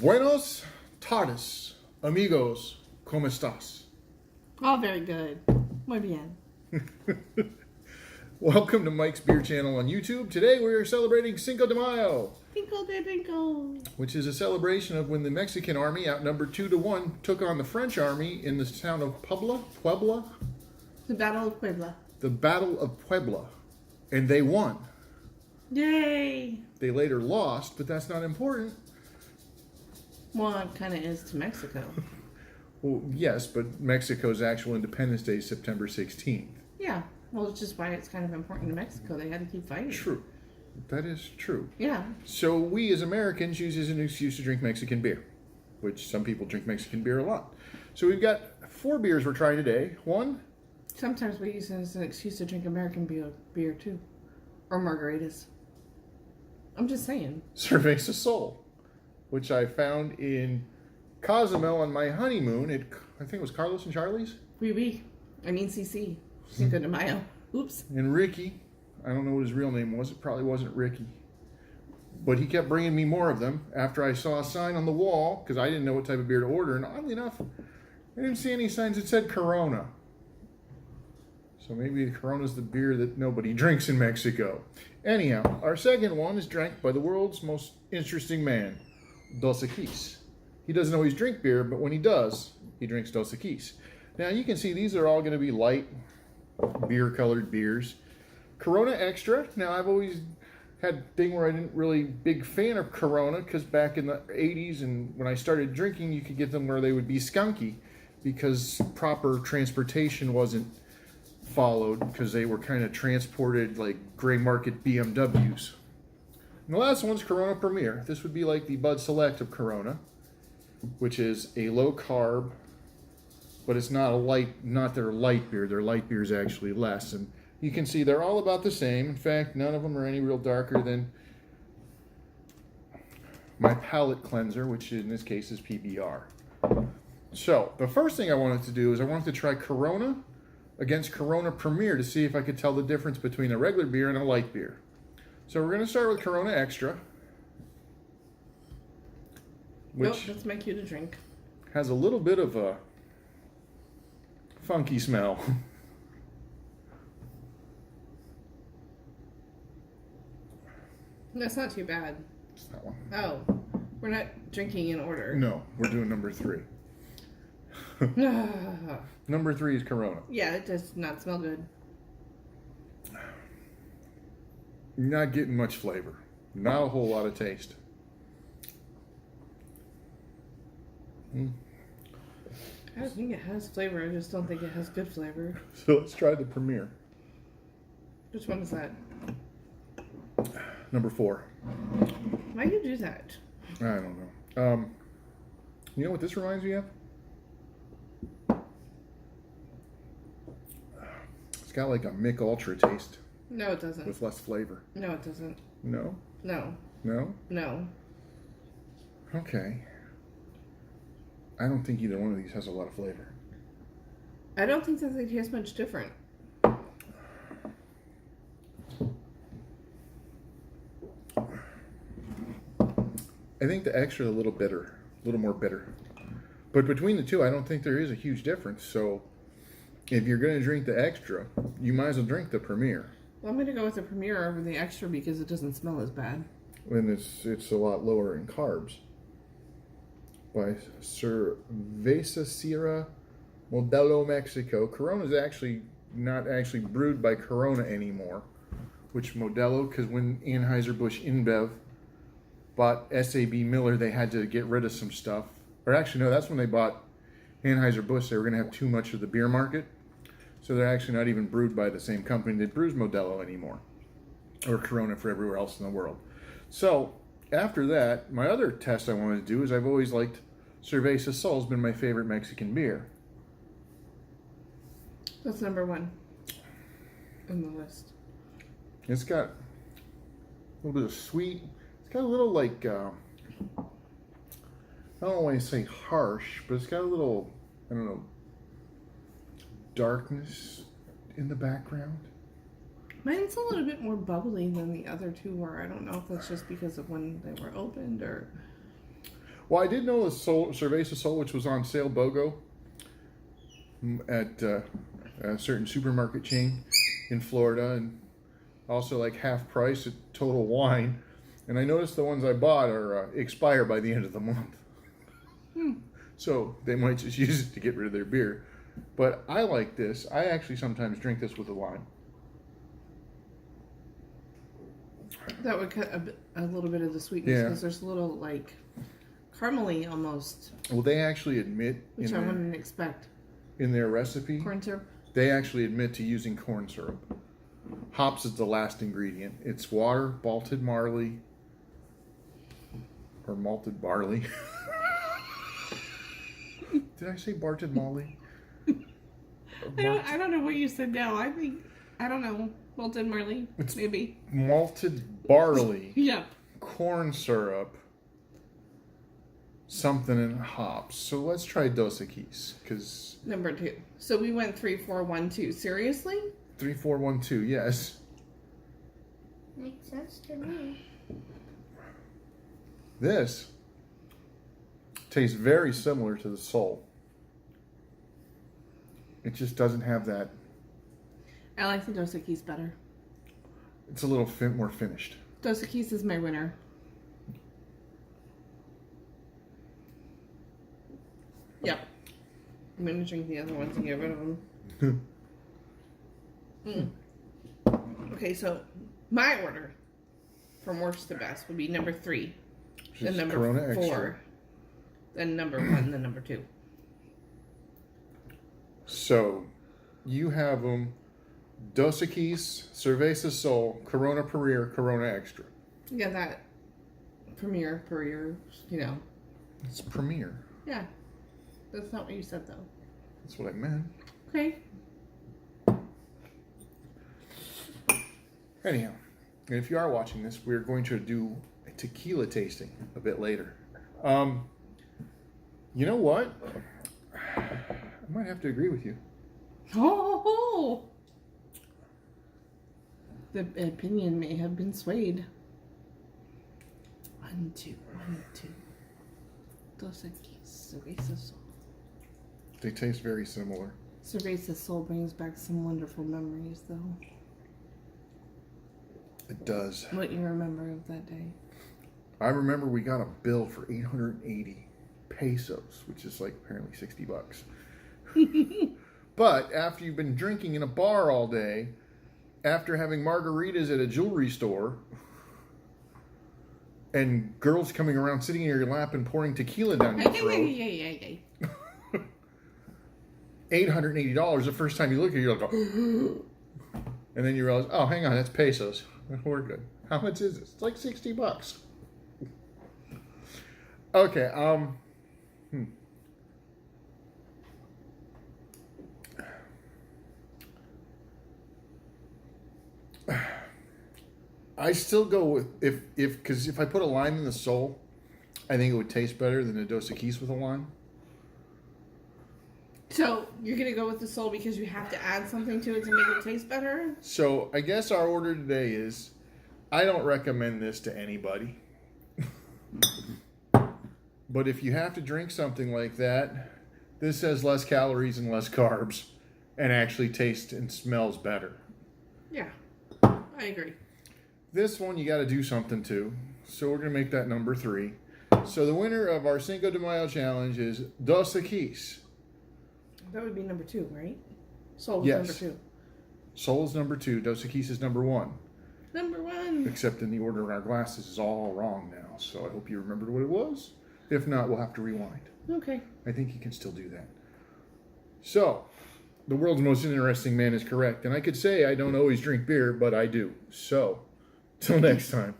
Buenos tardes, amigos. ¿Cómo estás? Oh, very good. Muy bien. Welcome to Mike's Beer Channel on YouTube. Today we are celebrating Cinco Demayo, Bingo de bingo. which is a celebration of when the Mexican army, outnumbered 2-1, took on the French army in the town of Puebla, The Battle of Puebla. the Battle of Puebla, and they won. Yay! They later lost, but that's not important. Well, it kind of is to Mexico. Well, yes, but Mexico's actual Independence Day is September 16th. Yeah. Well, it's just why it's kind of important to Mexico. They had to keep fighting. True. That is true. Yeah. So we as Americans use as an excuse to drink Mexican beer, which some people drink Mexican beer a lot. So we've got 4 beers we're trying today. One, Sometimes we use it as an excuse to drink American beer too. Or margaritas. I'm just saying. Cerveza Sol, which I found in Cozumel on my honeymoon at, I think it was Carlos and Charlie's. Oui. I mean CC. Cinco de Mayo. Oops. And Ricky, I don't know what his real name was. It probably wasn't Ricky. But he kept bringing me more of them after I saw a sign on the wall, because I didn't know what type of beer to order. And oddly enough, I didn't see any signs that said Corona. So maybe Corona's the beer that nobody drinks in Mexico. Anyhow, our second one is drank by the world's most interesting man, Dos Equis. He doesn't always drink beer, but when he does, he drinks Dos Equis. Now you can see these are all going to be light beer-colored beers. Corona Extra. Now I've always had a thing where I didn't really big fan of Corona, because back in the 80s and when I started drinking, you could get them where they would be skunky because proper transportation wasn't followed, because they were kind of transported like gray market BMWs. And the last one's Corona Premier. This would be like the Bud Select of Corona, which is a low carb, but it's not their light beer. Their light beer is actually less. And you can see they're all about the same. In fact, none of them are any real darker than my palate cleanser, which in this case is PBR. So the first thing I wanted to do is I wanted to try Corona against Corona Premier to see if I could tell the difference between a regular beer and a light beer. So we're going to start with Corona Extra, which Let's make you to drink. has a little bit of a funky smell. That's not too bad. It's that one. Oh, we're not drinking in order. No, we're doing number 3. Number 3 is Corona. Yeah, it does not smell good. You're not getting much flavor. Not a whole lot of taste. I think it has flavor. I just don't think it has good flavor. So let's try the Premier. Which one is that? Number 4. Why do you do that? I don't know. You know what this reminds me of? It's got like a Mick Ultra taste No, it doesn't. with less flavor. No, it doesn't. No? No. No? No. Okay. I don't think either one of these has a lot of flavor. I don't think that they taste much different. I think the extra is a little bitter, a little more bitter. But between the two, I don't think there is a huge difference. So if you're going to drink the extra, you might as well drink the Premier. Well, I'm going to go with the Premier over the Extra because it doesn't smell as bad. And it's a lot lower in carbs. By Cerveza Sierra Modelo Mexico. Corona is actually not actually brewed by Corona anymore. Which Modelo, because when Anheuser-Busch InBev bought SAB Miller, they had to get rid of some stuff. Or actually, no, that's when they bought Anheuser-Busch. They were going to have too much of the beer market. So they're actually not even brewed by the same company that brews Modelo anymore. Or Corona for everywhere else in the world. So after that, my other test I wanted to do is I've always liked Cerveza Sol, has been my favorite Mexican beer. That's number 1 on the list. It's got a little bit of sweet. It's got a little like, I don't want to say harsh, but it's got a little, I don't know, darkness in the background. Mine's a little bit more bubbly than the other two were. I don't know if that's just because of when they were opened or... Well, I did know the Cerveza Sol, which was on sale BOGO at a certain supermarket chain in Florida, and also like half price at Total Wine. And I noticed the ones I bought are expire by the end of the month. So they might just use it to get rid of their beer. But I like this. I actually sometimes drink this with a lime. That would cut a little bit of the sweetness because there's a little like caramely almost. Well, they actually admit Which I wouldn't expect. In their recipe, Corn syrup? They actually admit to using corn syrup. Hops is the last ingredient. It's water, malted barley, or malted barley. Did I say barted molly? I don't know what you said now. I don't know. Malted barley, maybe. Malted barley. Yeah. Corn syrup. Something in hops. So let's try Dos Equis, because Number 2. So we went 3, 4, 1, 2. Seriously? 3, 4, 1, 2. Yes. Makes sense to me. This tastes very similar to the Sol. It just doesn't have that. I like the Dos Equis better. It's a little more finished. Dos Equis is my winner. Yep. I'm going to drink the other ones and get rid of them. Okay, so my order from worst to best would be number 3, then number Corona 4, Extra. then number 1, then number 2. So, you have them Dos Equis, Cerveza Sol, Corona Premier, Corona Extra. Yeah, that Premier, you know. It's Premier. Yeah. That's not what you said, though. That's what I meant. Okay. Anyhow, and if you are watching this, we're going to do a tequila tasting a bit later. You know what? I might have to agree with you. Oh! The opinion may have been swayed. 1, 2, 1, 2. Dos Equis, Cerveza Sol. They taste very similar. Cerveza Sol brings back some wonderful memories, though. It does. What you remember of that day? I remember we got a bill for 880 pesos, which is like apparently $60. But after you've been drinking in a bar all day, after having margaritas at a jewelry store, and girls coming around sitting in your lap and pouring tequila down your throat, $880 the first time you look at it, you're like, oh. And then you realize, oh, hang on, that's pesos. We're good. How much is this? It's like $60. Okay, I still go with because if I put a lime in the Sol, I think it would taste better than a Dos Equis with a lime. So, you're going to go with the Sol because you have to add something to it to make it taste better? So, I guess our order today is, I don't recommend this to anybody. But if you have to drink something like that, this has less calories and less carbs and actually tastes and smells better. Yeah, I agree. This one you got to do something to. So we're going to make that number 3. So the winner of our Cinco de Mayo challenge is Dos Equis. That would be number 2, right? Sol was Yes. number 2. Sol is number 2. Dos Equis is number 1. Number 1. Except in the order in our glasses is all wrong now. So I hope you remembered what it was. If not, we'll have to rewind. Okay. I think you can still do that. So, the world's most interesting man is correct. And I could say I don't always drink beer, but I do. So, till next time.